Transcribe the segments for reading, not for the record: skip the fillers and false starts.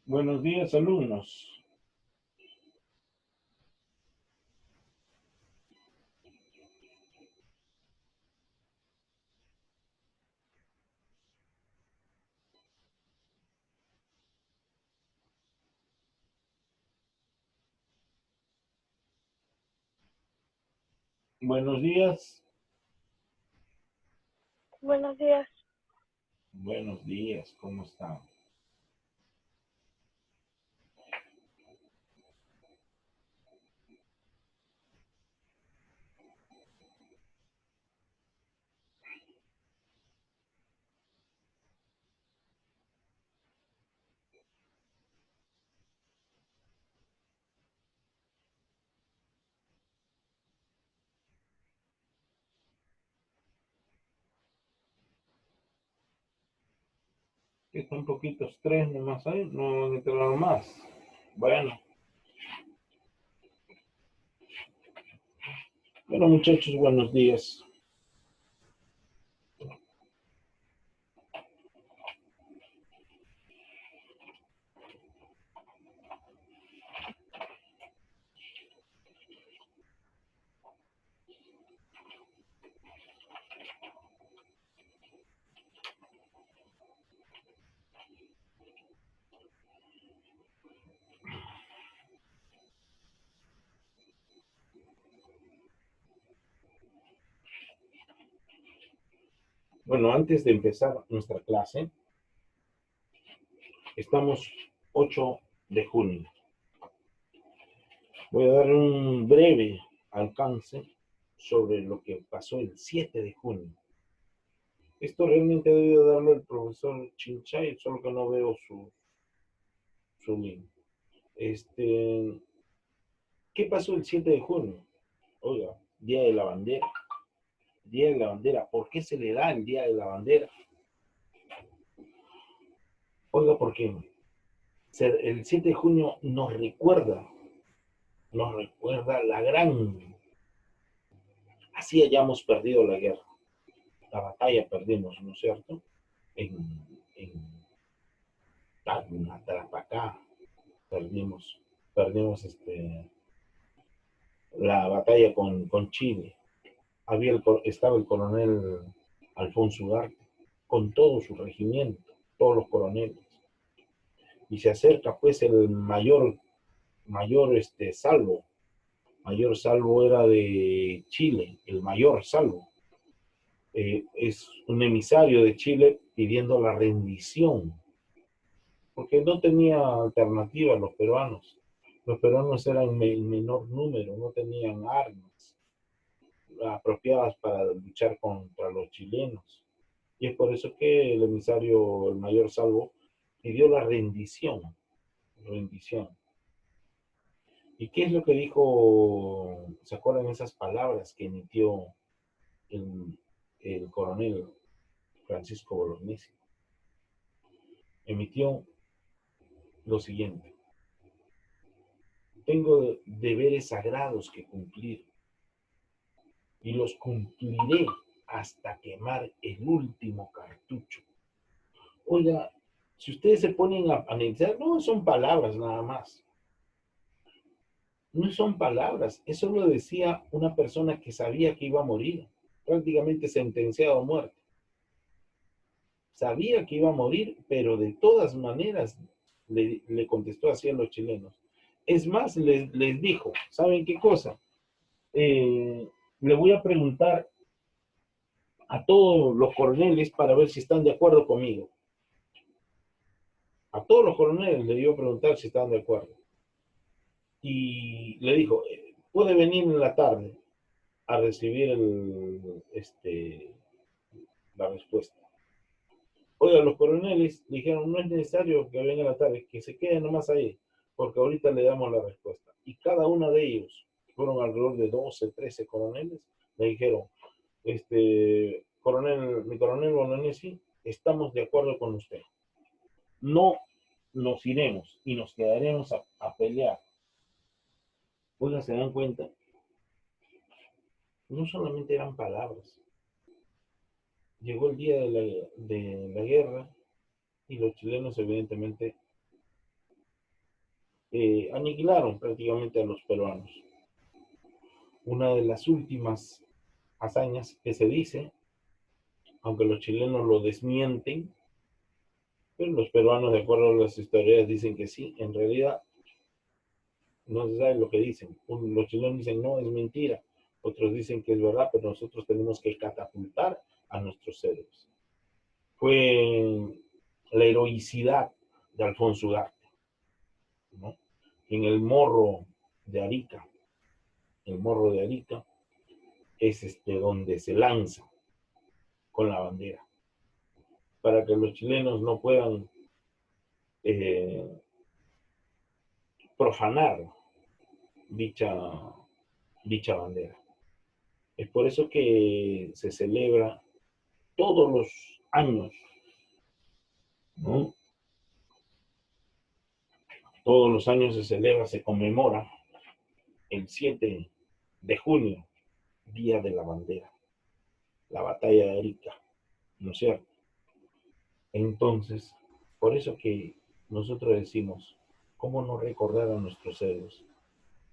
Buenos días, alumnos. Buenos días. Buenos días. Buenos días, ¿cómo están? Está un poquito estrés nomás ahí, no han entrado más. Bueno, bueno muchachos, buenos días. Bueno, antes de empezar nuestra clase, estamos 8 de junio. Voy a dar un breve alcance sobre lo que pasó el 7 de junio. Esto realmente debió darlo el profesor Chinchay, solo que no veo su link. ¿Qué pasó el 7 de junio? Oiga, Día de la Bandera. Día de la Bandera. ¿Por qué se le da el Día de la Bandera? Oiga, porque el 7 de junio nos recuerda la gran... Así hayamos perdido la guerra. La batalla perdimos, ¿no es cierto? En, en Tacna, Tarapacá, perdimos la batalla con Chile. Estaba el coronel Alfonso Ugarte con todo su regimiento, todos los coroneles. Y se acerca pues el Salvo. Mayor Salvo era de Chile, el Mayor Salvo. Es un emisario de Chile pidiendo la rendición, porque no tenía alternativa los peruanos. Los peruanos eran en menor número, no tenían armas apropiadas para luchar contra los chilenos. Y es por eso que el emisario, el Mayor Salvo, pidió la rendición. Rendición. ¿Y qué es lo que dijo? ¿Se acuerdan esas palabras que emitió el, el coronel Francisco Bolognesi? Emitió lo siguiente: tengo deberes sagrados que cumplir y los cumpliré hasta quemar el último cartucho. Oiga, si ustedes se ponen a analizar, no son palabras nada más. No son palabras, eso lo decía una persona que sabía que iba a morir, prácticamente sentenciado a muerte. Sabía que iba a morir, pero de todas maneras le contestó así a los chilenos. Es más, les dijo, ¿saben qué cosa? Le voy a preguntar a todos los coroneles para ver si están de acuerdo conmigo. A todos los coroneles le dio a preguntar si estaban de acuerdo. Y le dijo, puede venir en la tarde a recibir la respuesta. Oiga, los coroneles dijeron, no es necesario que venga en la tarde, que se quede nomás ahí, porque ahorita le damos la respuesta. Y cada uno de ellos, fueron alrededor de 12, 13 coroneles, le dijeron, mi coronel Bolognesi, estamos de acuerdo con usted. No nos iremos y nos quedaremos a pelear. Oiga, se dan cuenta, no solamente eran palabras. Llegó el día de la guerra y los chilenos evidentemente aniquilaron prácticamente a los peruanos. Una de las últimas hazañas que se dice, aunque los chilenos lo desmienten, pero los peruanos, de acuerdo a las historias, dicen que sí. En realidad, no se sabe lo que dicen. Los chilenos dicen, no, es mentira. Otros dicen que es verdad, pero nosotros tenemos que catapultar a nuestros héroes. Fue la heroicidad de Alfonso Ugarte, ¿no? En el Morro de Arica, el Morro de Arica es donde se lanza con la bandera, para que los chilenos no puedan eh, profanar dicha, dicha bandera. Es por eso que se celebra todos los años, ¿no? Todos los años se celebra, se conmemora el 7 de junio, Día de la Bandera, la batalla de Arica, ¿no es cierto? Entonces, por eso que nosotros decimos, ¿cómo no recordar a nuestros héroes?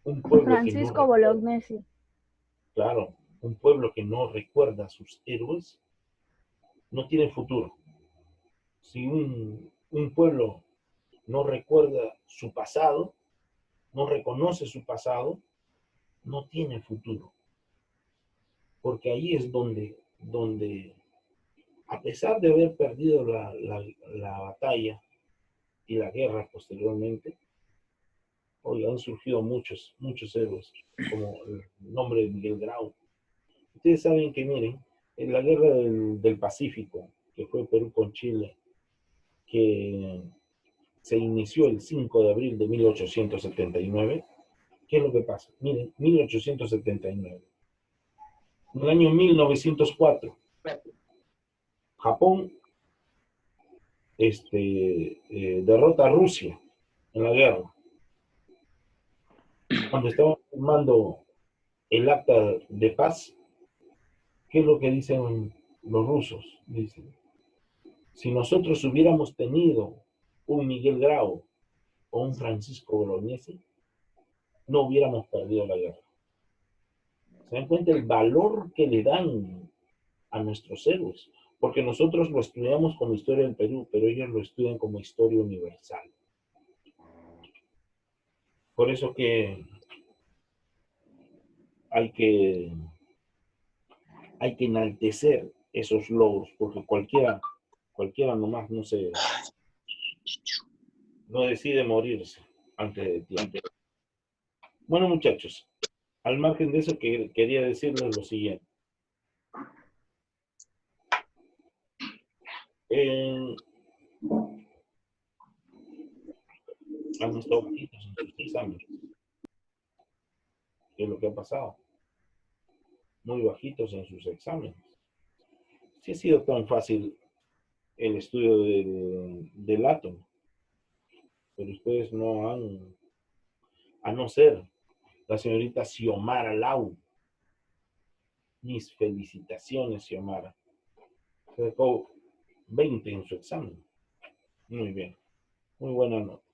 Un pueblo que no Francisco recuerda, Bolognesi. claro, un pueblo que no recuerda a sus héroes, no tiene futuro. Si un pueblo no recuerda su pasado, no reconoce su pasado, no tiene futuro. Porque ahí es donde a pesar de haber perdido la batalla y la guerra posteriormente, hoy han surgido muchos héroes, como el nombre de Miguel Grau. Ustedes saben que, miren, en la guerra del Pacífico, que fue Perú con Chile, que se inició el 5 de abril de 1879, ¿qué es lo que pasa? Miren, 1879. En el año 1904, Japón derrota a Rusia en la guerra. Cuando estaban firmando el acta de paz, ¿qué es lo que dicen los rusos? Dicen, si nosotros hubiéramos tenido un Miguel Grau o un Francisco Bolognesi, no hubiéramos perdido la guerra. ¿Se dan cuenta el valor que le dan a nuestros héroes? Porque nosotros lo estudiamos como historia del Perú, pero ellos lo estudian como historia universal. Por eso que hay que, hay que enaltecer esos logros, porque cualquiera nomás no decide morirse antes de tiempo. Bueno, muchachos, al margen de eso quería decirles lo siguiente. Eh, Han estado bajitos en sus exámenes. ¿Qué es lo que ha pasado? Muy bajitos en sus exámenes. Si ha sido tan fácil el estudio del átomo, pero ustedes no han, a no ser la señorita Xiomara Lau, mis felicitaciones, Xiomara. Se sacó 20 en su examen. Muy bien, muy buena nota.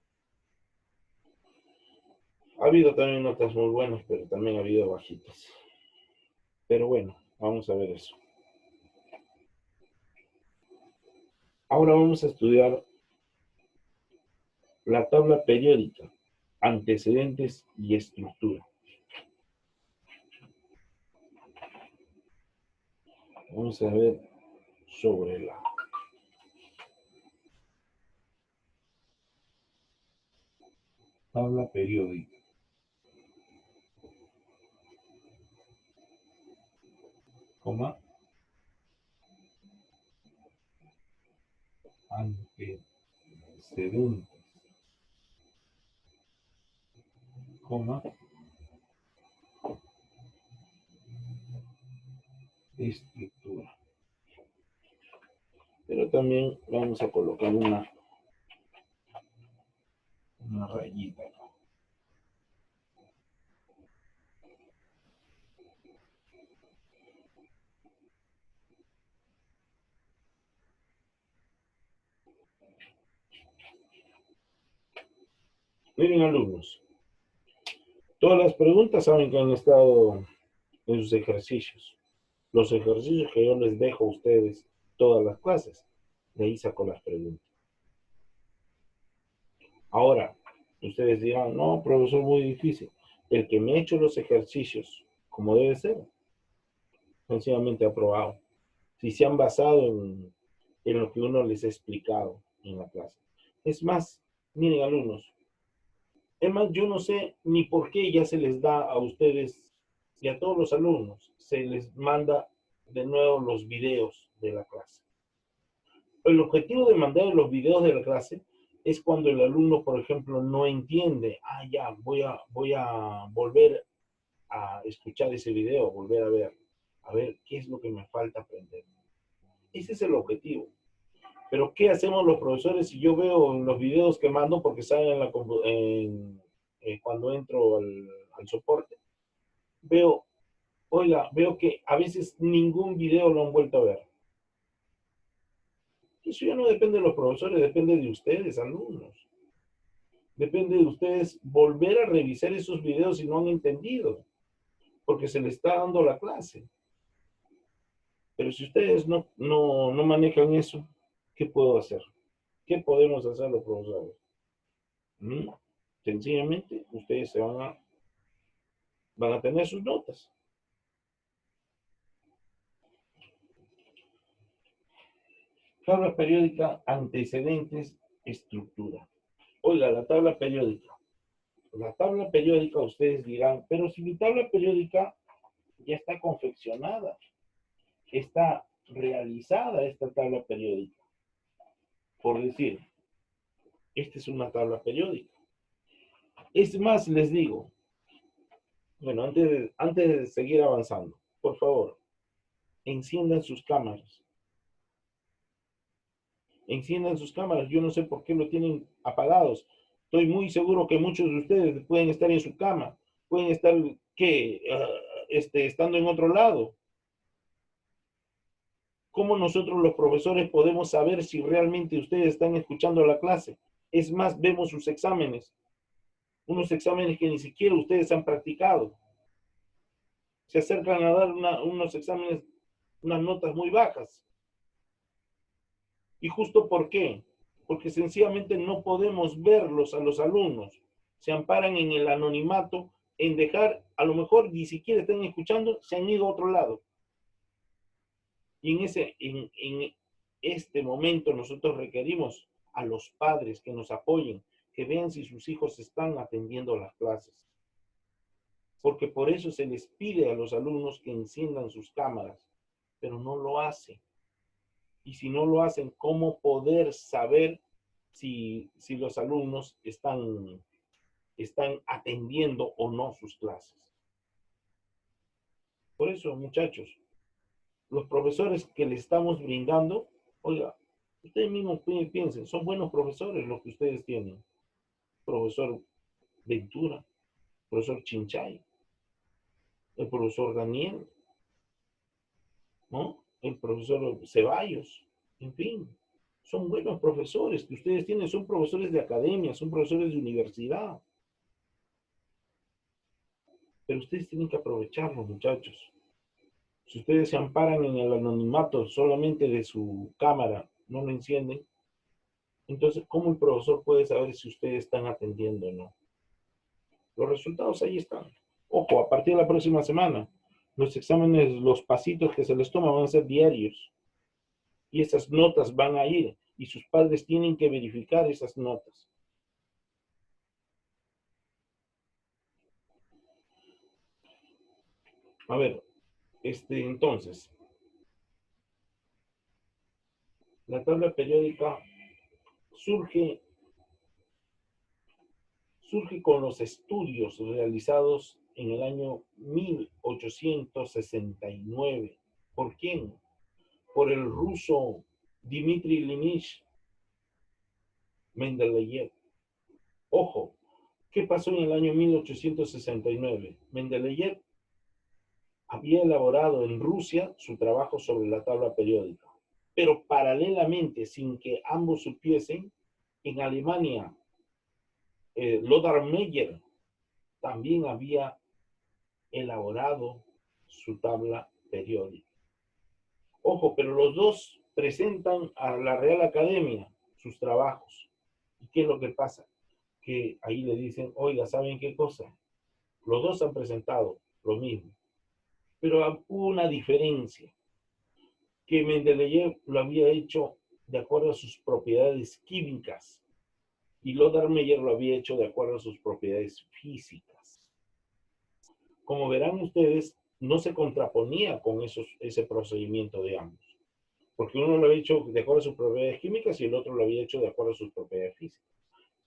Ha habido también notas muy buenas, pero también ha habido bajitas. Pero bueno, vamos a ver eso. Ahora vamos a estudiar la tabla periódica, antecedentes y estructura. Vamos a ver sobre la tabla periódica. Coma, antecedentes, coma, estructura. Pero también vamos a colocar una rayita. Miren, alumnos, todas las preguntas saben que han estado en sus ejercicios. Los ejercicios que yo les dejo a ustedes todas las clases, de ahí saco las preguntas. Ahora, ustedes dirán, no, profesor, muy difícil. El que me ha hecho los ejercicios, como debe ser, sencillamente aprobado. Si se han basado en lo que uno les ha explicado en la clase. Es más, miren, alumnos, es más, yo no sé ni por qué ya se les da a ustedes y a todos los alumnos, se les manda de nuevo los videos de la clase. El objetivo de mandar los videos de la clase es cuando el alumno, por ejemplo, no entiende, ya, voy a volver a escuchar ese video, volver a ver qué es lo que me falta aprender. Ese es el objetivo. Pero ¿qué hacemos los profesores si yo veo en los videos que mando, porque salen cuando entro al soporte, veo que a veces ningún video lo han vuelto a ver? Eso ya no depende de los profesores, depende de ustedes, alumnos. Depende de ustedes volver a revisar esos videos si no han entendido, porque se les está dando la clase. Pero si ustedes no manejan eso, ¿qué puedo hacer? ¿Qué podemos hacer los profesores? Sencillamente, ustedes van a tener sus notas. Tabla periódica, antecedentes, estructura. Oiga, la tabla periódica. La tabla periódica, ustedes dirán, pero si mi tabla periódica ya está confeccionada, está realizada esta tabla periódica. Por decir, esta es una tabla periódica. Es más, les digo, bueno, antes de seguir avanzando, por favor, enciendan sus cámaras. Enciendan sus cámaras. Yo no sé por qué lo tienen apagados. Estoy muy seguro que muchos de ustedes pueden estar en su cama, pueden estar, estando en otro lado. ¿Cómo nosotros los profesores podemos saber si realmente ustedes están escuchando la clase? Es más, vemos sus exámenes, unos exámenes que ni siquiera ustedes han practicado. Se acercan a dar unos exámenes, unas notas muy bajas. ¿Y justo por qué? Porque sencillamente no podemos verlos a los alumnos. Se amparan en el anonimato, en dejar, a lo mejor ni siquiera están escuchando, se han ido a otro lado. Y en este momento nosotros requerimos a los padres que nos apoyen, que vean si sus hijos están atendiendo las clases. Porque por eso se les pide a los alumnos que enciendan sus cámaras, pero no lo hacen. Y si no lo hacen, ¿cómo poder saber si los alumnos están atendiendo o no sus clases? Por eso, muchachos, los profesores que les estamos brindando, oiga, ustedes mismos piensen, son buenos profesores los que ustedes tienen. Profesor Ventura, profesor Chinchay, el profesor Daniel, ¿no? El profesor Ceballos, en fin, son buenos profesores que ustedes tienen, son profesores de academia, son profesores de universidad. Pero ustedes tienen que aprovecharlo, muchachos. Si ustedes se amparan en el anonimato solamente de su cámara, no lo encienden, entonces, ¿cómo el profesor puede saber si ustedes están atendiendo o no? Los resultados ahí están. Ojo, a partir de la próxima semana, los exámenes, los pasitos que se les toman van a ser diarios. Y esas notas van a ir. Y sus padres tienen que verificar esas notas. A ver, entonces, la tabla periódica surge con los estudios realizados en el año 1869. ¿Por quién? Por el ruso Dmitri Ilyich Mendeleev. Ojo, ¿qué pasó en el año 1869? Mendeleev había elaborado en Rusia su trabajo sobre la tabla periódica, pero paralelamente, sin que ambos supiesen, en Alemania Lothar Meyer también había elaborado su tabla periódica. Ojo, pero los dos presentan a la Real Academia sus trabajos. ¿Y qué es lo que pasa? Que ahí le dicen, oiga, ¿saben qué cosa? Los dos han presentado lo mismo, pero hubo una diferencia, que Mendeleev lo había hecho de acuerdo a sus propiedades químicas y Lothar Meyer lo había hecho de acuerdo a sus propiedades físicas. Como verán ustedes, no se contraponía con ese procedimiento de ambos, porque uno lo había hecho de acuerdo a sus propiedades químicas y el otro lo había hecho de acuerdo a sus propiedades físicas.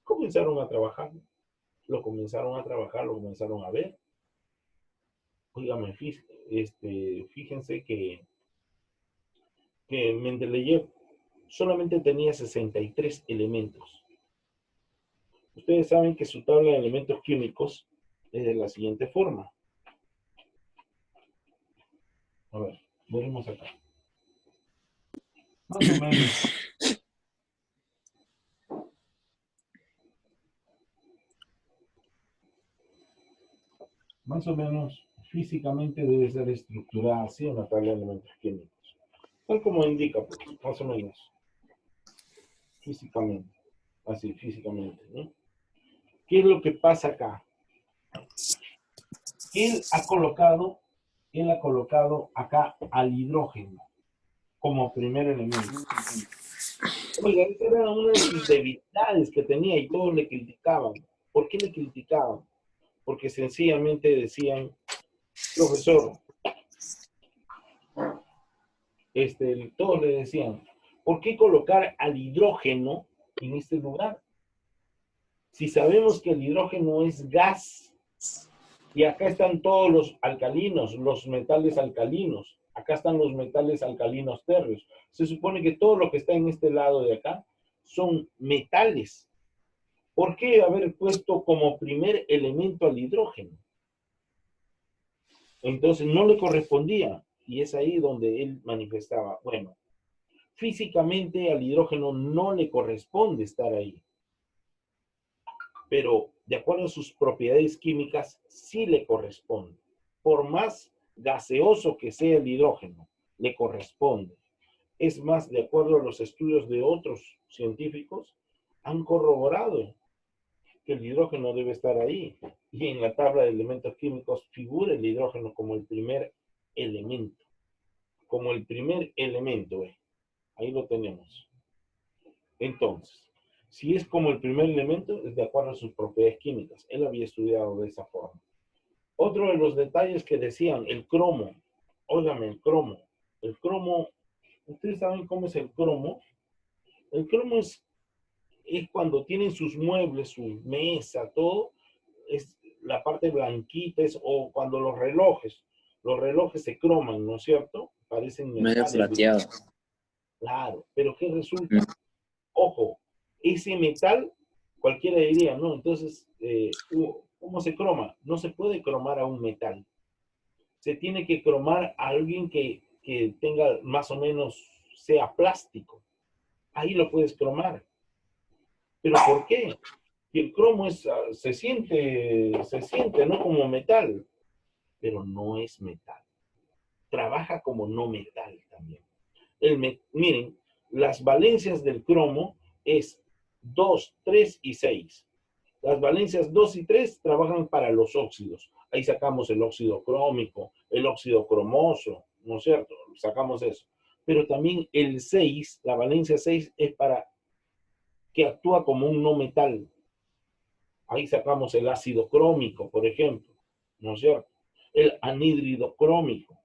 Comenzaron a trabajar, lo comenzaron a trabajar, lo comenzaron a ver. Óigame, fíjense que Mendeleev solamente tenía 63 elementos. Ustedes saben que su tabla de elementos químicos es de la siguiente forma. A ver, veremos acá. Más o menos. Más o menos, físicamente debe ser estructurada así una tabla de elementos químicos. Tal como indica, pues, más o menos. Físicamente. Así, físicamente, ¿no? ¿Qué es lo que pasa acá? Él ha colocado acá al hidrógeno como primer elemento. Oiga, esa era una de sus debilidades que tenía y todos le criticaban. ¿Por qué le criticaban? Porque sencillamente decían, profesor, todos le decían, ¿por qué colocar al hidrógeno en este lugar? Si sabemos que el hidrógeno es gas, y acá están todos los alcalinos, los metales alcalinos, acá están los metales alcalinos térreos. Se supone que todo lo que está en este lado de acá son metales. ¿Por qué haber puesto como primer elemento al hidrógeno? Entonces no le correspondía, y es ahí donde él manifestaba, bueno, físicamente al hidrógeno no le corresponde estar ahí, pero de acuerdo a sus propiedades químicas sí le corresponde. Por más gaseoso que sea el hidrógeno, le corresponde. Es más, de acuerdo a los estudios de otros científicos, han corroborado que el hidrógeno debe estar ahí. Y en la tabla de elementos químicos figura el hidrógeno como el primer elemento. Como el primer elemento, ahí lo tenemos. Entonces, si es como el primer elemento, es de acuerdo a sus propiedades químicas. Él había estudiado de esa forma. Otro de los detalles que decían, el cromo. Óigame, el cromo. El cromo, ¿ustedes saben cómo es el cromo? El cromo es cuando tienen sus muebles, su mesa, todo, es la parte blanquita, o cuando los relojes se croman, ¿no es cierto? Parecen Medio metales. plateado. Claro, pero ¿qué resulta? Ojo, ese metal, cualquiera diría, ¿no? Entonces, ¿cómo se croma? No se puede cromar a un metal. Se tiene que cromar a alguien que tenga más o menos, sea plástico. Ahí lo puedes cromar. ¿Pero por qué? Y el cromo se siente, ¿no? Como metal, pero no es metal. Trabaja como no metal también. Miren, las valencias del cromo es 2, 3 y 6. Las valencias 2 y 3 trabajan para los óxidos. Ahí sacamos el óxido crómico, el óxido cromoso, ¿no es cierto? Sacamos eso. Pero también el 6, la valencia 6 es para que actúa como un no metal. Ahí sacamos el ácido crómico, por ejemplo, ¿no es cierto? El anhídrido crómico.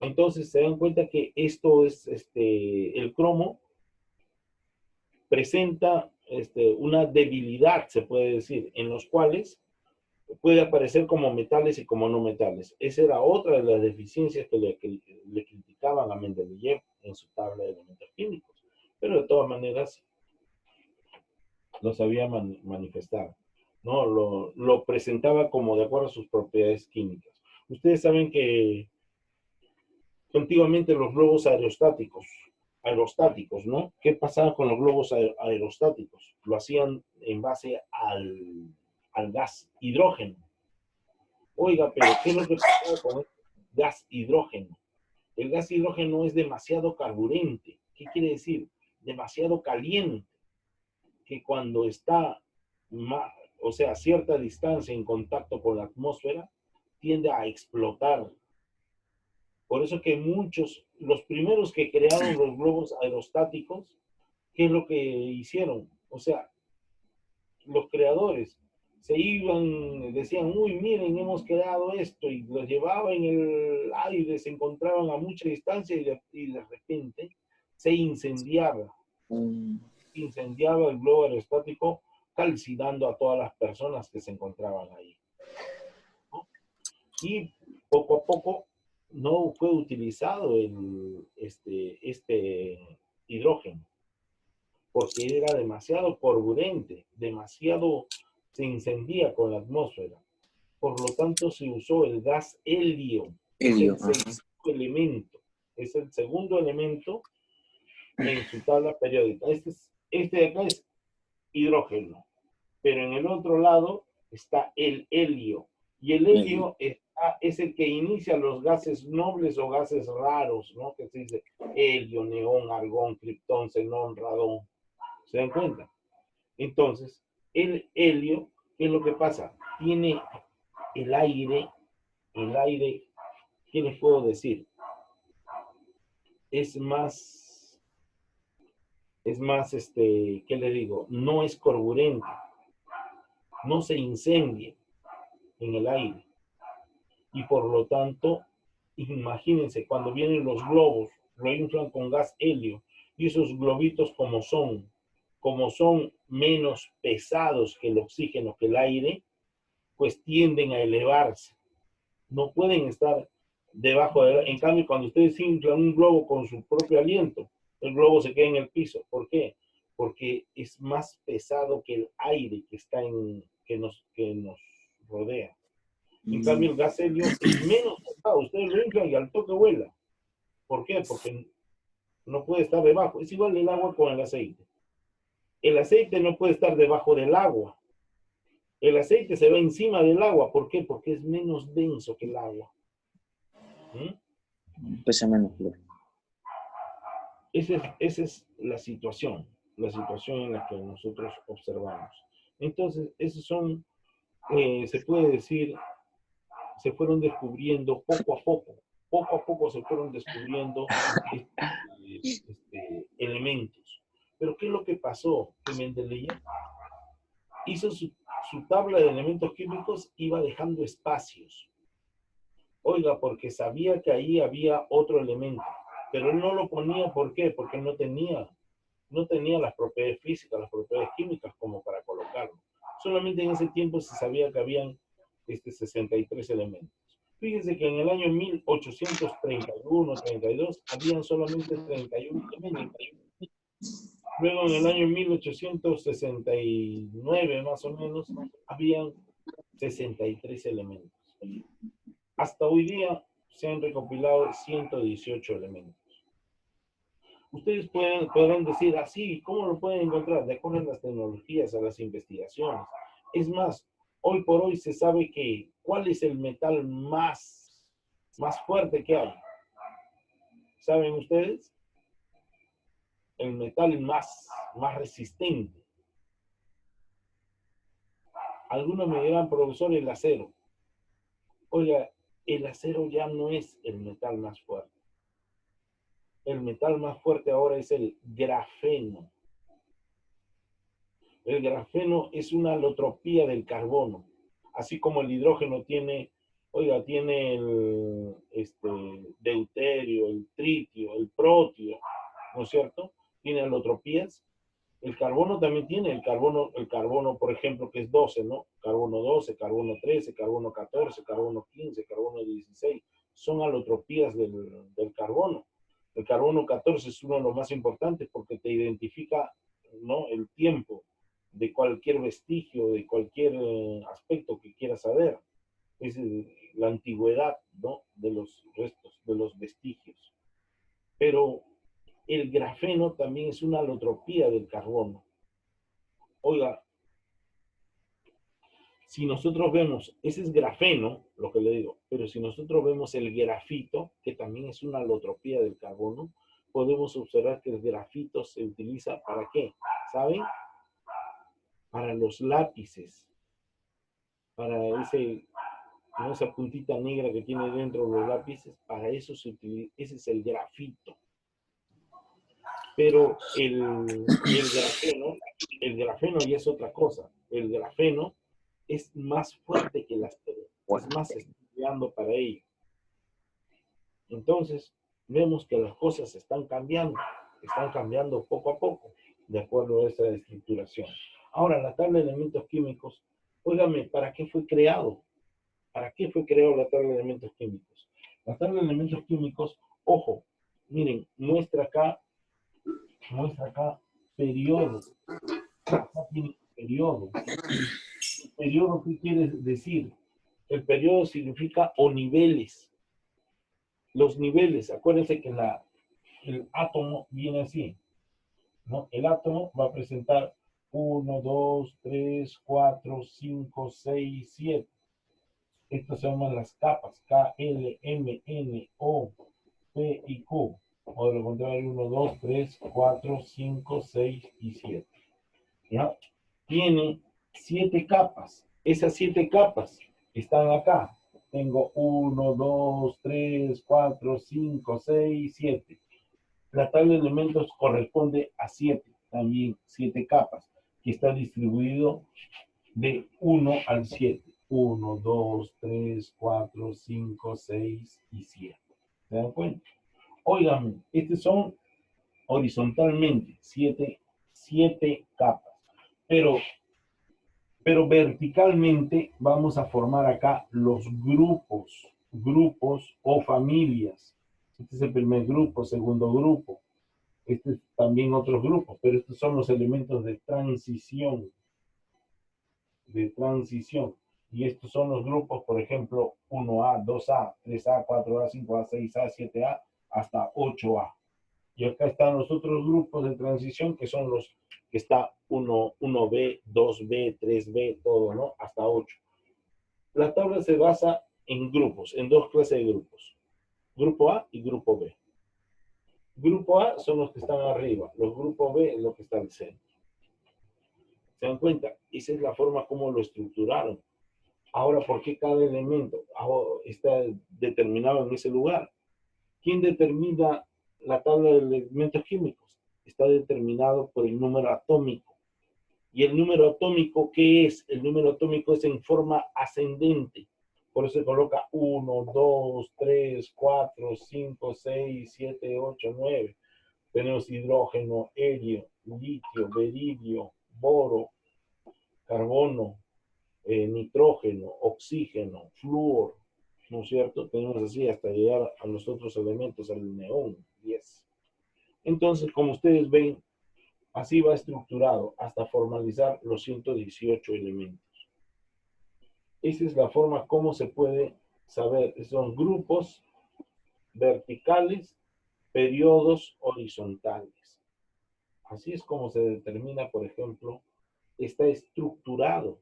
Entonces se dan cuenta que esto es, el cromo presenta una debilidad, se puede decir, en los cuales puede aparecer como metales y como no metales. Esa era otra de las deficiencias que le criticaban a Mendeleev en su tabla de elementos químicos. Pero de todas maneras lo sabía manifestar, ¿no? Lo presentaba como de acuerdo a sus propiedades químicas. Ustedes saben que antiguamente los globos aerostáticos aerostáticos, ¿no? ¿Qué pasaba con los globos aerostáticos? Lo hacían en base al gas hidrógeno. Oiga, pero ¿qué es lo que pasaba con el gas hidrógeno? El gas hidrógeno es demasiado carburente. ¿Qué quiere decir? Demasiado caliente, que cuando está, o sea, a cierta distancia en contacto con la atmósfera, tiende a explotar. Por eso que muchos, los primeros que crearon los globos aerostáticos, ¿qué es lo que hicieron? O sea, los creadores se iban, decían, uy, miren, hemos creado esto, y los llevaban en el aire, se encontraban a mucha distancia y de repente se incendiaba el globo aerostático, calcinando a todas las personas que se encontraban ahí, ¿no? Y poco a poco no fue utilizado este hidrógeno, porque era demasiado carburente, demasiado, se incendía con la atmósfera. Por lo tanto, se usó el gas helio, es Helio, el segundo elemento, es el segundo elemento en su tabla periódica. Este de acá es hidrógeno, pero en el otro lado está el helio, y el helio. helio es el que inicia los gases nobles o gases raros, ¿no? Que se dice helio, neón, argón, criptón, xenón, radón. ¿Se dan cuenta? Entonces, el helio, ¿qué es lo que pasa? Tiene el aire, ¿qué les puedo decir? Es más, ¿qué le digo? No es carburente, no se incendia en el aire. Y por lo tanto, imagínense, cuando vienen los globos, lo inflan con gas helio, y esos globitos como son menos pesados que el oxígeno, que el aire, pues tienden a elevarse. No pueden estar debajo de... En cambio, cuando ustedes inflan un globo con su propio aliento, el globo se queda en el piso. ¿Por qué? Porque es más pesado que el aire que nos rodea. En cambio, el gas helio es menos pesado. Ustedes lo inflan y al toque vuela. ¿Por qué? Porque no puede estar debajo. Es igual el agua con el aceite. El aceite no puede estar debajo del agua. El aceite se va encima del agua. ¿Por qué? Porque es menos denso que el agua. ¿Mm? Pesa menos. Esa es la situación en la que nosotros observamos. Entonces, esos son, se puede decir, se fueron descubriendo poco a poco se fueron descubriendo elementos. Pero ¿qué es lo que pasó? Que Mendeleev hizo su tabla de elementos químicos, iba dejando espacios. Oiga, porque sabía que ahí había otro elemento, pero él no lo ponía. ¿Por qué? Porque no tenía las propiedades físicas, las propiedades químicas como para colocarlo. Solamente en ese tiempo se sabía que habían 63 elementos. Fíjense que en el año 1831-32 habían solamente 31 elementos. Luego en el año 1869 más o menos habían 63 elementos. Hasta hoy día se han recopilado 118 elementos. Ustedes podrán decir así, ¿cómo lo pueden encontrar? De acuerdo a las tecnologías, a las investigaciones. Es más, hoy por hoy se sabe que cuál es el metal más fuerte que hay. ¿Saben ustedes? El metal más resistente. Algunos me dirán, profesor, el acero. Oiga, el acero ya no es el metal más fuerte. El metal más fuerte ahora es el grafeno. El grafeno es una alotropía del carbono, así como el hidrógeno tiene el deuterio, el tritio, el protio, ¿no es cierto? Tiene alotropías. El carbono también tiene, el carbono, por ejemplo, que es 12, ¿no? Carbono 12, carbono 13, carbono 14, carbono 15, carbono 16, son alotropías del carbono. El carbono 14 es uno de los más importantes porque te identifica, ¿no?, el tiempo de cualquier vestigio, de cualquier aspecto que quieras saber. Es la antigüedad, ¿no?, de los restos, de los vestigios. Pero el grafeno también es una alotropía del carbono. Oiga, si nosotros vemos, ese es grafeno, lo que le digo, pero si nosotros vemos el grafito, que también es una alotropía del carbono, podemos observar que el grafito se utiliza ¿para qué? ¿Saben? Para los lápices, para esa puntita negra que tiene dentro los lápices, para eso se utiliza, ese es el grafito. Pero el grafeno ya es otra cosa. El grafeno es más fuerte que las piedras, es más, se está estudiando para ello. Entonces, vemos que las cosas están cambiando poco a poco, de acuerdo a esta estructuración. Ahora, la tabla de elementos químicos, óigame, ¿para qué fue creado? ¿Para qué fue creado la tabla de elementos químicos? La tabla de elementos químicos, ojo, miren, muestra acá periodo. Acá tiene periodo. ¿Periodo qué quiere decir? El periodo significa o niveles. Los niveles, acuérdense que el átomo viene así, ¿no? El átomo va a presentar 1, 2, 3, 4, 5, 6, 7. Estas se llaman las capas, K, L, M, N, O, P y Q. O de lo contrario, 1, 2, 3, 4, 5, 6 y 7. ¿Ya? Tiene 7 capas. Esas 7 capas están acá. Tengo 1, 2, 3, 4, 5, 6, 7. La tabla de elementos corresponde a 7, también 7 capas, que está distribuido de 1 al 7. 1, 2, 3, 4, 5, 6 y 7. ¿Se dan cuenta? Oigan, estos son horizontalmente 7 capas. Pero verticalmente vamos a formar acá los grupos o familias. Este es el primer grupo, segundo grupo. Este es también otros grupos, pero estos son los elementos de transición. Y estos son los grupos, por ejemplo, 1A, 2A, 3A, 4A, 5A, 6A, 7A, hasta 8A. Y acá están los otros grupos de transición, que son los que está 1B, 2B, 3B, todo, ¿no? Hasta 8. La tabla se basa en grupos, en dos clases de grupos. Grupo A y grupo B. Grupo A son los que están arriba, los grupos B es los que están al centro. ¿Se dan cuenta? Esa es la forma como lo estructuraron. Ahora, ¿por qué cada elemento está determinado en ese lugar? ¿Quién determina la tabla de elementos químicos? Está determinado por el número atómico. ¿Y el número atómico qué es? El número atómico es en forma ascendente. Por eso se coloca 1, 2, 3, 4, 5, 6, 7, 8, 9. Tenemos hidrógeno, helio, litio, beridio, boro, carbono, nitrógeno, oxígeno, flúor, ¿no es cierto? Tenemos así hasta llegar a los otros elementos, al neón, 10. Entonces, como ustedes ven, así va estructurado hasta formalizar los 118 elementos. Esa es la forma como se puede saber. Son grupos verticales, periodos horizontales. Así es como se determina, por ejemplo, está estructurado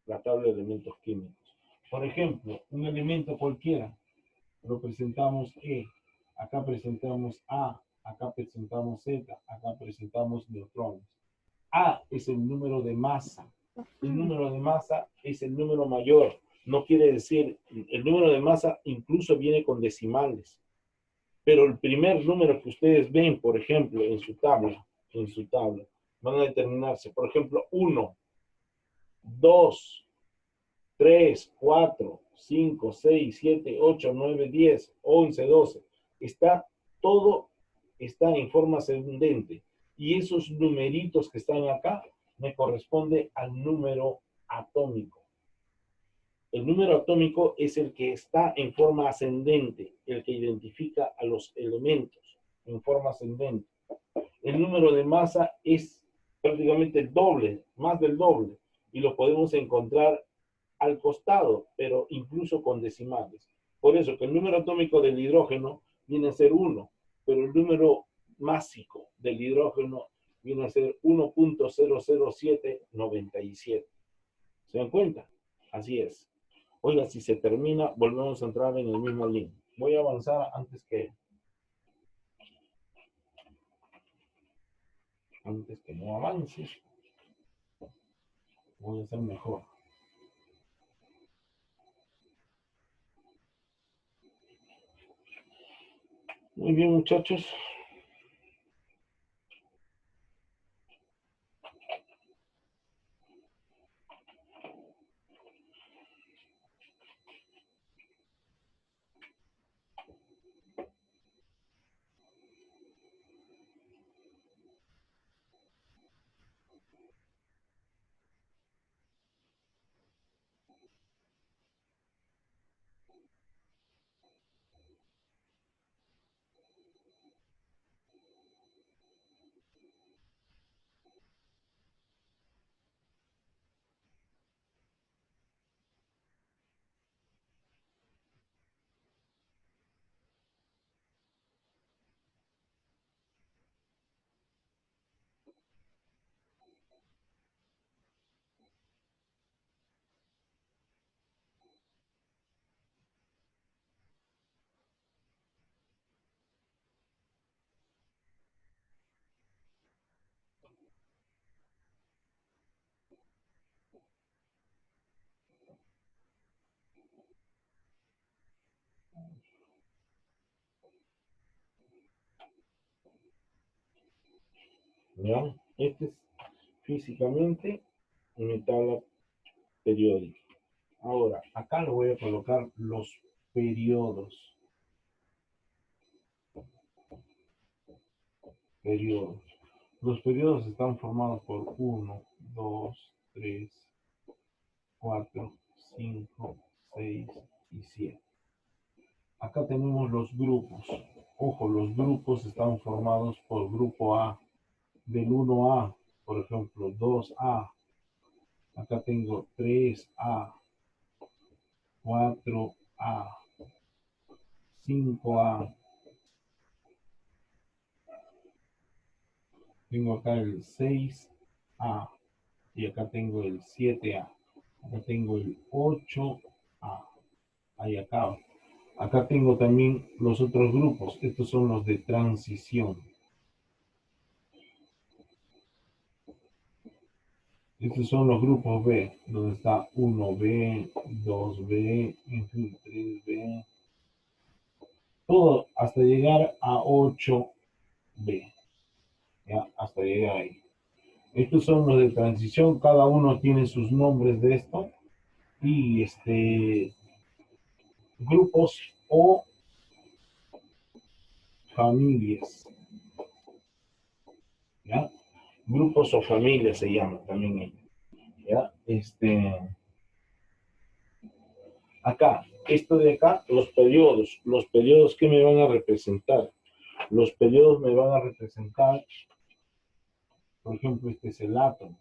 la tabla de elementos químicos. Por ejemplo, un elemento cualquiera, lo presentamos E, acá presentamos A, acá presentamos Z, acá presentamos neutrones. A es el número de masa. El número de masa es el número mayor. No quiere decir, el número de masa incluso viene con decimales. Pero el primer número que ustedes ven, por ejemplo, en su tabla, van a determinarse, por ejemplo, 1, 2, 3, 4, 5, 6, 7, 8, 9, 10, 11, 12. Todo está en forma ascendente. Y esos numeritos que están acá me corresponde al número atómico. El número atómico es el que está en forma ascendente, el que identifica a los elementos en forma ascendente. El número de masa es prácticamente el doble, más del doble, y lo podemos encontrar al costado, pero incluso con decimales. Por eso que el número atómico del hidrógeno viene a ser 1, pero el número másico del hidrógeno viene a ser 1.00797. ¿Se dan cuenta? Así es. Oiga, si se termina, volvemos a entrar en el mismo link. Voy a avanzar antes que no avance. Voy a hacer mejor. Muy bien, muchachos. ¿Ya? Este es físicamente mi tabla periódica. Ahora, acá le voy a colocar los periodos. Periodos. Los periodos están formados por 1, 2, 3, 4, 5, 6 y 7. Acá tenemos los grupos. Ojo, los grupos están formados por grupo A. Del 1A, por ejemplo, 2A. Acá tengo 3A, 4A, 5A. Tengo acá el 6A y acá tengo el 7A. Acá tengo el 8A. Ahí acaba. Acá tengo también los otros grupos. Estos son los de transición. Estos son los grupos B, donde está 1B, 2B, 3B, todo hasta llegar a 8B. ¿Ya? Hasta llegar ahí. Estos son los de transición, cada uno tiene sus nombres de esto. Y grupos o familias. ¿Ya? Grupos o familias se llama también. ¿Ya? Acá, esto de acá, los periodos que me van a representar. Los periodos me van a representar, por ejemplo, este es el átomo.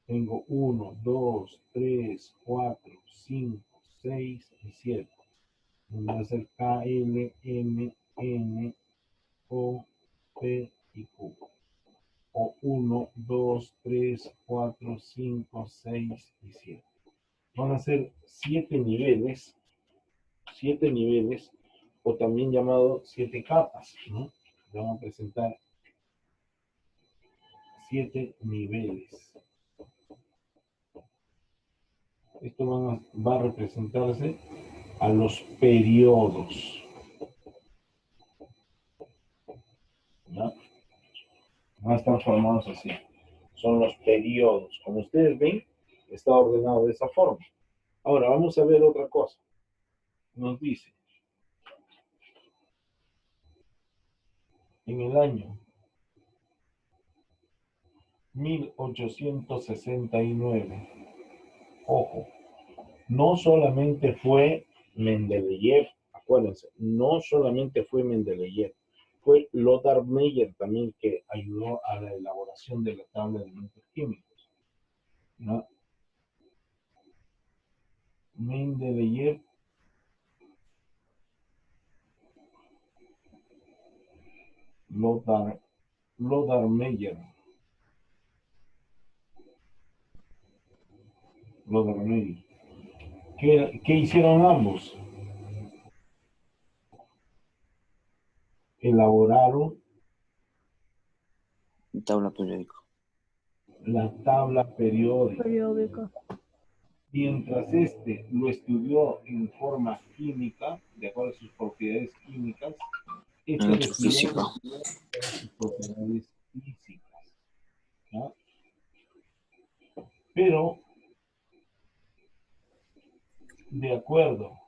Tengo 1, 2, 3, 4, 5, 6 y 7. Va a ser K, L, M, N, O, P y Q. O 1, 2, 3, 4, 5, 6 y 7. Van a ser 7 niveles, o también llamado 7 capas, ¿no? Van a presentar 7 niveles. Esto va a representarse a los periodos, ¿no? Van a estar formados así. Son los periodos. Como ustedes ven, está ordenado de esa forma. Ahora, vamos a ver otra cosa. Nos dice, en el año 1869, ojo, no solamente fue Mendeleev, acuérdense, no solamente fue Mendeleev, fue Lothar Meyer también que ayudó a la elaboración de la tabla de elementos químicos, ¿no? Mendeleev Lothar, Lothar Meyer. Lothar Meyer. ¿Qué hicieron ambos? Elaboraron Tabla periódica. la tabla periódica. Periódico. Mientras este lo estudió en forma química, de acuerdo a sus propiedades químicas, este lo estudió Física. en sus propiedades físicas. ¿No? Pero, de acuerdo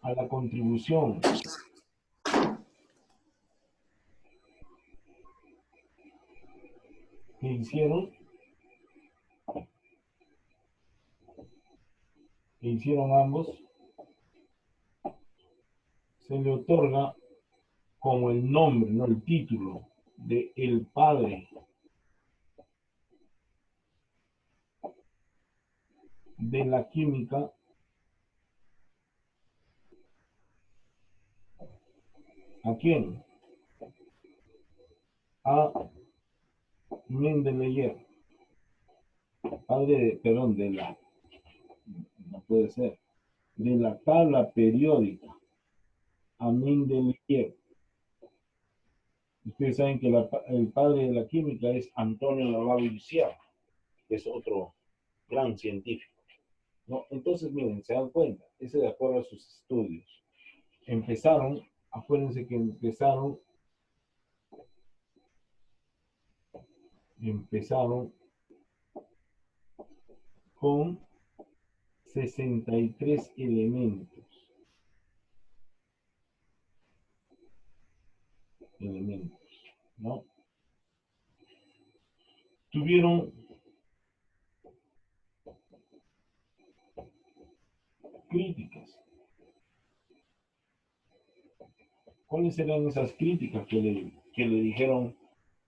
a la contribución que hicieron ambos, se le otorga como el nombre, no el título, de el padre de la química ¿a quién? A Mendeleev, no puede ser, de la tabla periódica a Mendeleev. Ustedes saben que el padre de la química es Antonio Lavoisier, que es otro gran científico. ¿No? Entonces, miren, se dan cuenta, ese de acuerdo a sus estudios. Acuérdense que empezaron con 63 elementos, ¿no? Tuvieron críticas. ¿Cuáles eran esas críticas que le dijeron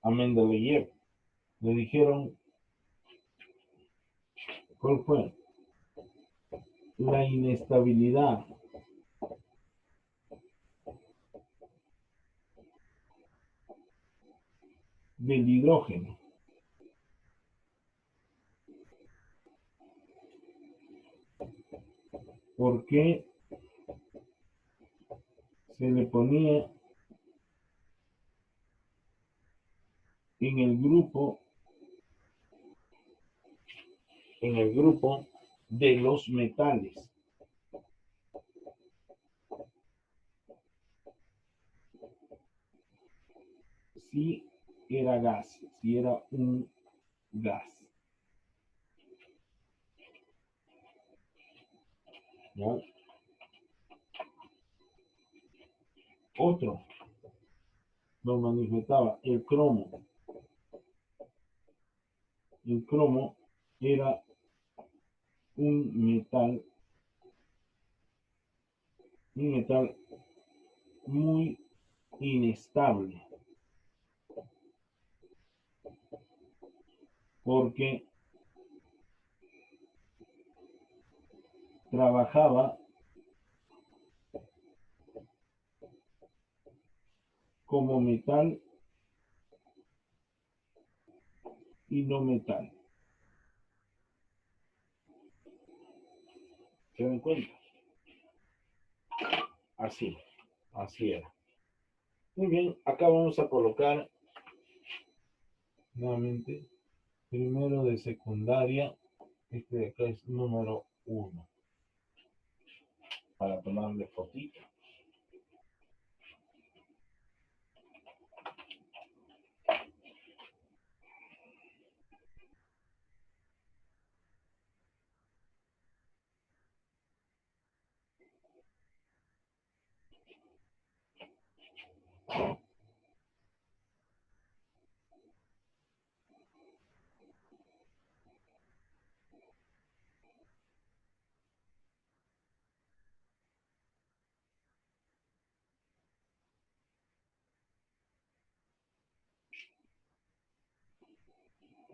a Mendeleev? Le dijeron, ¿cuál fue? La inestabilidad del hidrógeno. Porque se le ponía en el grupo de los metales. Si era gas, si era un gas. ¿No? Otro lo manifestaba, el cromo. El cromo era un metal muy inestable, porque trabajaba como metal y no metal. ¿Se dan cuenta? Así era. Muy bien, acá vamos a colocar nuevamente primero de secundaria. Este de acá es número 1 para tomarle fotito.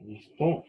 Listo.